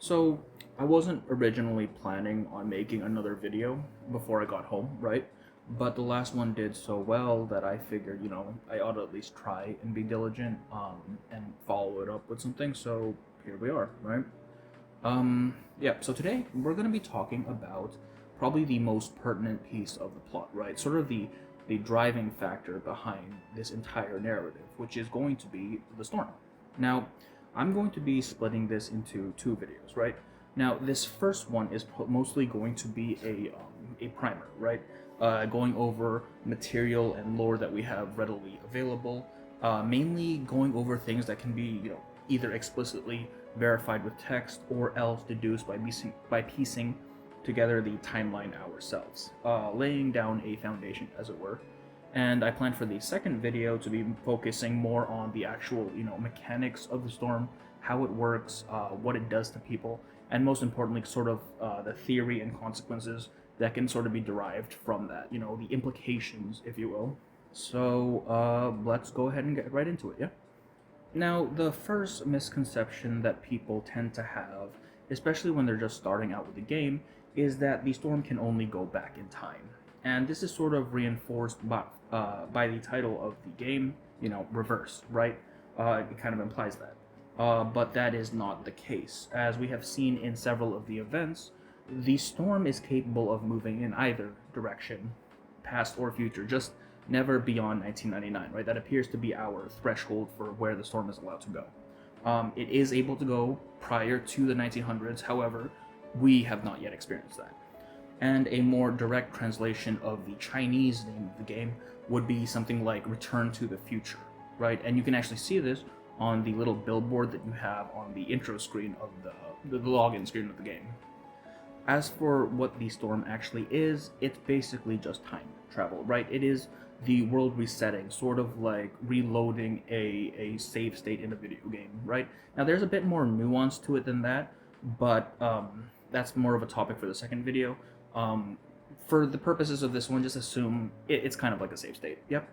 So, I wasn't originally planning on making another video before I got home, right? But the last one did so well that I figured, I ought to at least try and be diligent, and follow it up with something. So here we are, right? Yeah. So today we're going to be talking about probably the most pertinent piece of the plot, right? Sort of the driving factor behind this entire narrative, which is going to be the storm. Now, I'm going to be splitting this into two videos, right? Now, this first one is mostly going to be a primer, right? Going over material and lore that we have readily available, mainly going over things that can be, either explicitly verified with text or else deduced by piecing together the timeline ourselves, laying down a foundation, as it were. And I plan for the second video to be focusing more on the actual, mechanics of the storm, how it works, what it does to people, and most importantly, sort of the theory and consequences that can sort of be derived from that, the implications, if you will. So let's go ahead and get right into it, yeah? Now, the first misconception that people tend to have, especially when they're just starting out with the game, is that the storm can only go back in time. And this is sort of reinforced by the title of the game, Reverse, right? It kind of implies that. But that is not the case. As we have seen in several of the events, the storm is capable of moving in either direction, past or future, just never beyond 1999, right? That appears to be our threshold for where the storm is allowed to go. It is able to go prior to the 1900s, however, we have not yet experienced that. And a more direct translation of the Chinese name of the game would be something like Return to the Future, right? And you can actually see this on the little billboard that you have on the intro screen of the login screen of the game. As for what the storm actually is, it's basically just time travel, right? It is the world resetting, sort of like reloading a save state in a video game, right? Now, there's a bit more nuance to it than that, but that's more of a topic for the second video. For the purposes of this one, just assume it's kind of like a save state. Yep.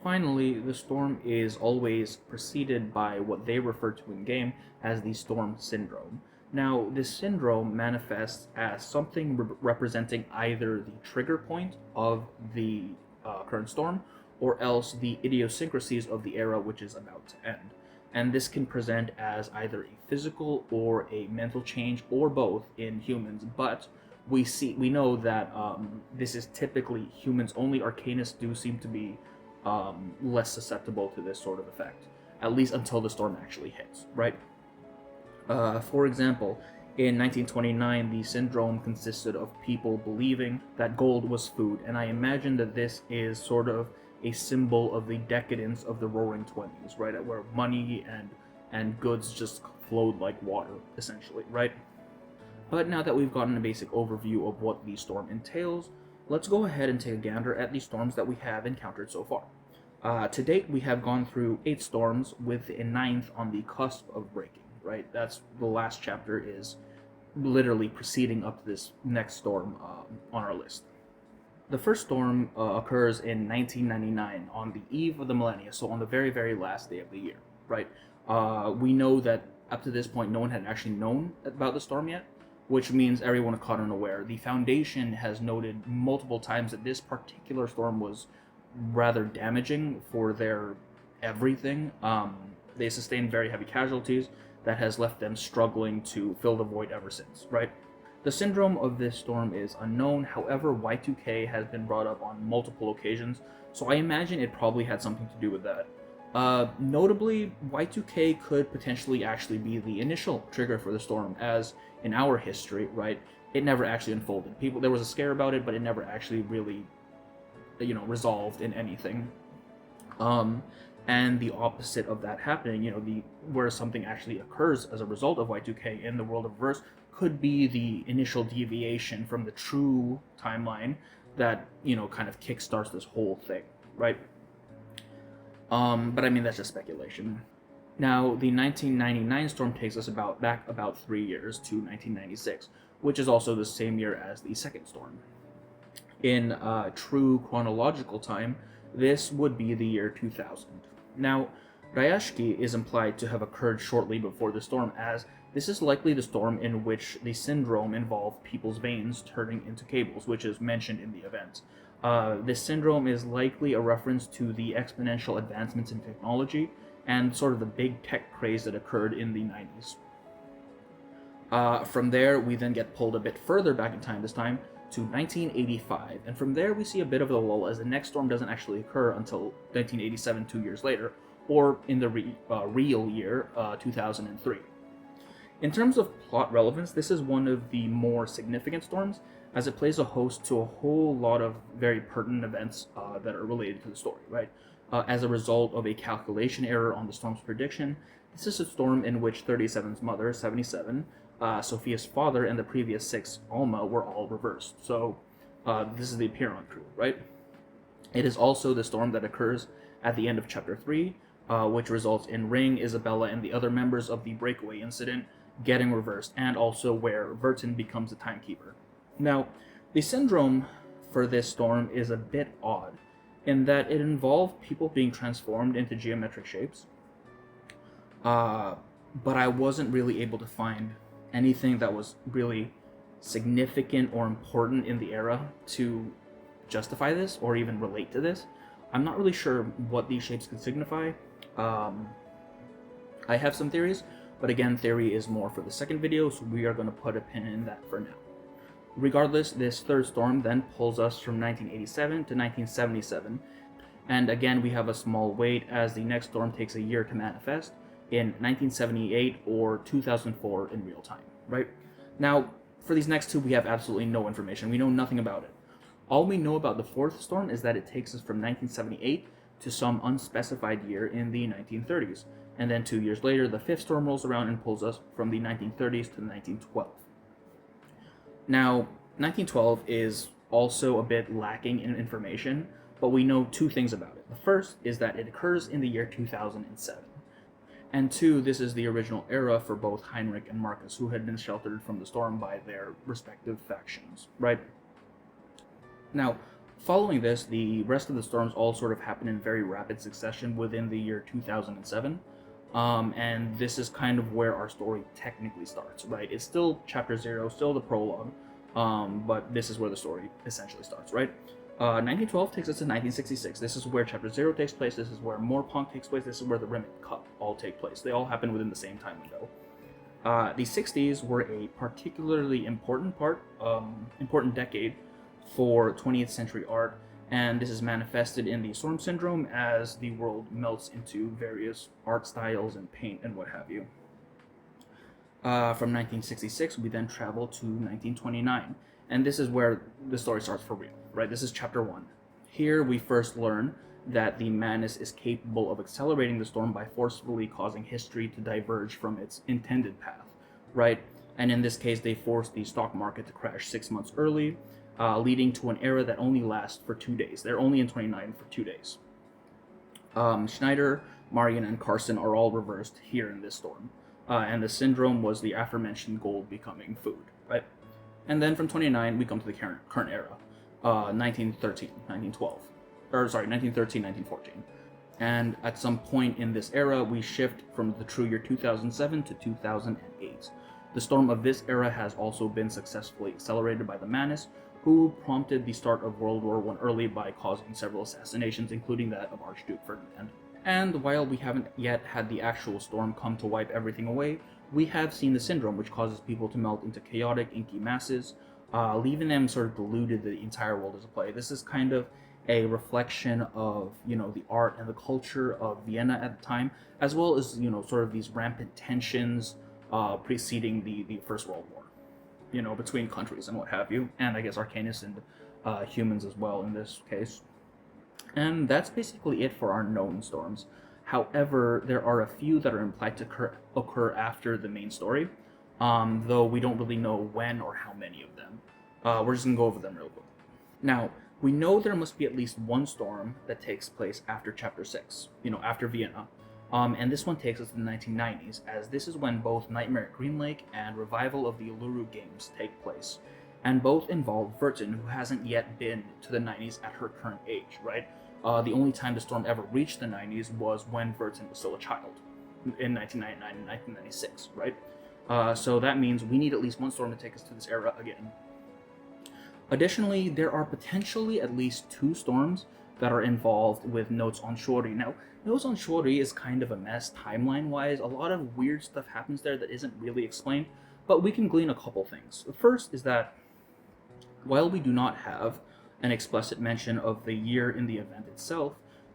Finally, the storm is always preceded by what they refer to in game as the storm syndrome. Now, this syndrome manifests as something representing either the trigger point of the current storm, or else the idiosyncrasies of the era which is about to end. And this can present as either a physical or a mental change, or both in humans, but we know that this is typically humans only. Arcanists do seem to be less susceptible to this sort of effect, at least until the storm actually hits, right? For example, in 1929, the syndrome consisted of people believing that gold was food, and I imagine that this is sort of a symbol of the decadence of the Roaring Twenties, right? Where money and goods just flowed like water, essentially, right? But now that we've gotten a basic overview of what the storm entails, let's go ahead and take a gander at the storms that we have encountered so far. To date, we have gone through 8 storms, with a 9th on the cusp of breaking, right? That's the last chapter is literally proceeding up to this next storm on our list. The first storm occurs in 1999 on the eve of the millennia, so on the very, very last day of the year, right? We know that up to this point, no one had actually known about the storm yet, which means everyone caught unaware. The Foundation has noted multiple times that this particular storm was rather damaging for their everything. They sustained very heavy casualties that has left them struggling to fill the void ever since, right? The syndrome of this storm is unknown, however, Y2K has been brought up on multiple occasions, so I imagine it probably had something to do with that. Notably, Y2K could potentially actually be the initial trigger for the storm, as in our history, right, it never actually unfolded. There was a scare about it, but it never actually really, resolved in anything. And the opposite of that happening, where something actually occurs as a result of Y2K in the world of Reverse, could be the initial deviation from the true timeline that, kind of kickstarts this whole thing, right? But I mean, that's just speculation. Now, the 1999 storm takes us back about 3 years to 1996, which is also the same year as the second storm. In true chronological time, this would be the year 2000. Now, Ryashki is implied to have occurred shortly before the storm, as This is likely the storm in which the syndrome involved people's veins turning into cables, which is mentioned in the event. This syndrome is likely a reference to the exponential advancements in technology and sort of the big tech craze that occurred in the 90s. From there, we then get pulled a bit further back in time, this time to 1985, and from there we see a bit of a lull as the next storm doesn't actually occur until 1987, 2 years later, or in the real year, 2003. In terms of plot relevance, this is one of the more significant storms, as it plays a host to a whole lot of very pertinent events that are related to the story, right? As a result of a calculation error on the storm's prediction, this is a storm in which 37's mother, 77, Sophia's father, and the previous 6, Alma, were all reversed. So this is the Piron crew, right? It is also the storm that occurs at the end of Chapter 3, which results in Ring, Isabella, and the other members of the breakaway incident getting reversed, and also where Vertin becomes the timekeeper. Now, the syndrome for this storm is a bit odd, in that it involved people being transformed into geometric shapes, but I wasn't really able to find anything that was really significant or important in the era to justify this or even relate to this. I'm not really sure what these shapes could signify. I have some theories, but again, theory is more for the second video, so we are going to put a pin in that for now. Regardless, this third storm then pulls us from 1987 to 1977, and again we have a small wait as the next storm takes a year to manifest in 1978 or 2004 in real time, right? Now, for these next two, we have absolutely no information. We know nothing about it. All we know about the fourth storm is that it takes us from 1978 to some unspecified year in the 1930s, and then 2 years later, the fifth storm rolls around and pulls us from the 1930s to 1912. Now, 1912 is also a bit lacking in information, but we know two things about it. The first is that it occurs in the year 2007. And two, this is the original era for both Heinrich and Marcus, who had been sheltered from the storm by their respective factions, right? Now, following this, the rest of the storms all sort of happen in very rapid succession within the year 2007. And this is kind of where our story technically starts, right? It's still Chapter 0, still the prologue, but this is where the story essentially starts, right? 1912 takes us to 1966. This is where Chapter 0 takes place, this is where Moorpunk takes place, this is where the Remit Cup all take place. They all happen within the same time window. The 60s were a particularly important decade for 20th century art, and this is manifested in the storm syndrome as the world melts into various art styles and paint and what have you. From 1966, we then travel to 1929, and this is where the story starts for real, right? This is Chapter 1. Here we first learn that the Manus is capable of accelerating the storm by forcefully causing history to diverge from its intended path, right? And in this case, they force the stock market to crash 6 months early, leading to an era that only lasts for 2 days. They're only in 29 for 2 days. Schneider, Marion, and Carson are all reversed here in this storm. And the syndrome was the aforementioned gold becoming food, right? And then from 29, we come to the current era, 1913, 1912. 1913, 1914. And at some point in this era, we shift from the true year 2007 to 2008. The storm of this era has also been successfully accelerated by the Manus, who prompted the start of World War I early by causing several assassinations, including that of Archduke Ferdinand. And while we haven't yet had the actual storm come to wipe everything away, we have seen the syndrome, which causes people to melt into chaotic, inky masses, leaving them sort of deluded that the entire world is a play. This is kind of a reflection of, the art and the culture of Vienna at the time, as well as, sort of these rampant tensions preceding the First World War, between countries and what have you, and I guess Arcanists and humans as well in this case. And that's basically it for our known storms. However, there are a few that are implied to occur after the main story, though we don't really know when or how many of them. We're just going to go over them real quick. Now, we know there must be at least one storm that takes place after Chapter 6, after Vienna. And this one takes us to the 1990s, as this is when both Nightmare at Green Lake and Revival of the Uluru Games take place. And both involve Vertin, who hasn't yet been to the 90s at her current age, right? The only time the storm ever reached the 90s was when Vertin was still a child, in 1999 and 1996, right? So that means we need at least one storm to take us to this era again. Additionally, there are potentially at least 2 storms that are involved with Notes on Shori. Now, Notes on Shori is kind of a mess timeline-wise. A lot of weird stuff happens there that isn't really explained, but we can glean a couple things. The first is that while we do not have an explicit mention of the year in the event itself,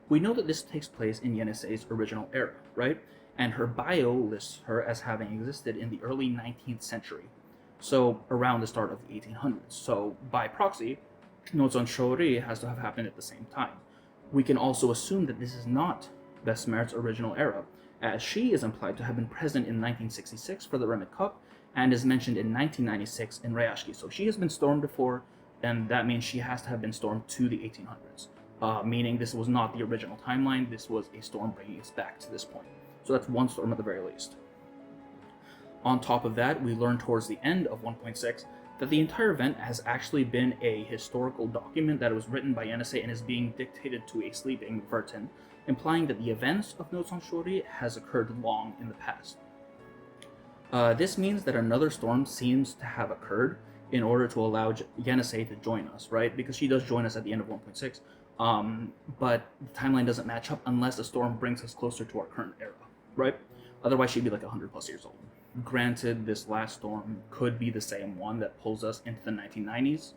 we know that this takes place in Yenisei's original era, right? And her bio lists her as having existed in the early 19th century, so around the start of the 1800s. So by proxy, Notes on Shori has to have happened at the same time. We can also assume that this is not Besmert's original era, as she is implied to have been present in 1966 for the Remit Cup and is mentioned in 1996 in Rayashki. So she has been stormed before, and that means she has to have been stormed to the 1800s, meaning this was not the original timeline, this was a storm bringing us back to this point. So that's one storm at the very least. On top of that, we learn towards the end of 1.6 that the entire event has actually been a historical document that was written by Yenisei and is being dictated to a sleeping Vertin, implying that the events of Notes on Shori has occurred long in the past. This means that another storm seems to have occurred in order to allow Yenisei to join us, right? Because she does join us at the end of 1.6, but the timeline doesn't match up unless the storm brings us closer to our current era, right? Otherwise, she'd be like 100 plus years old. Granted, this last storm could be the same one that pulls us into the 1990s.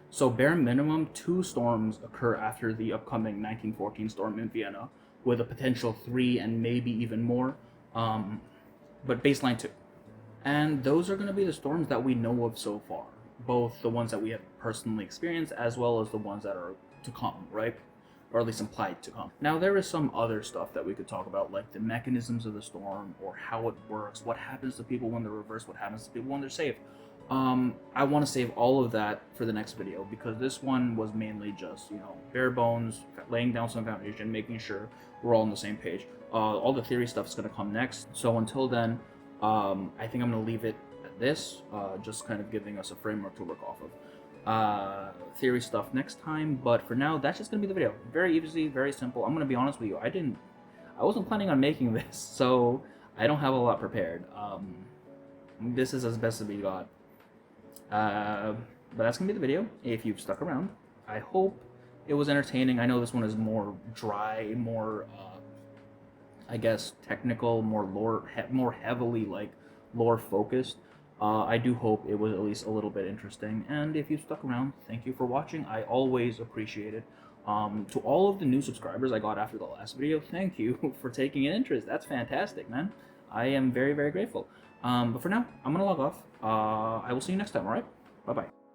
So bare minimum, 2 storms occur after the upcoming 1914 storm in Vienna, with a potential 3 and maybe even more, but baseline 2. And those are going to be the storms that we know of so far, both the ones that we have personally experienced as well as the ones that are to come, right? Or at least implied to come. Now, there is some other stuff that we could talk about, like the mechanisms of the storm, or how it works, what happens to people when they're reversed, what happens to people when they're saved. I want to save all of that for the next video, because this one was mainly just, bare bones, laying down some foundation, making sure we're all on the same page. All the theory stuff is going to come next. So until then, I think I'm going to leave it at this, just kind of giving us a framework to work off of. Theory stuff next time, but for now, that's just gonna be the video. Very easy, very simple. I'm gonna be honest with you, I wasn't planning on making this, so I don't have a lot prepared. This is as best as we got. But that's gonna be the video. If you've stuck around, I hope it was entertaining. I know this one is more dry, more, I guess, technical, more more heavily lore focused. I do hope it was at least a little bit interesting, and if you stuck around, thank you for watching. I always appreciate it. To all of the new subscribers I got after the last video, thank you for taking an interest. That's fantastic, man. I am very, very grateful. But for now, I'm gonna log off. I will see you next time, alright? Bye-bye.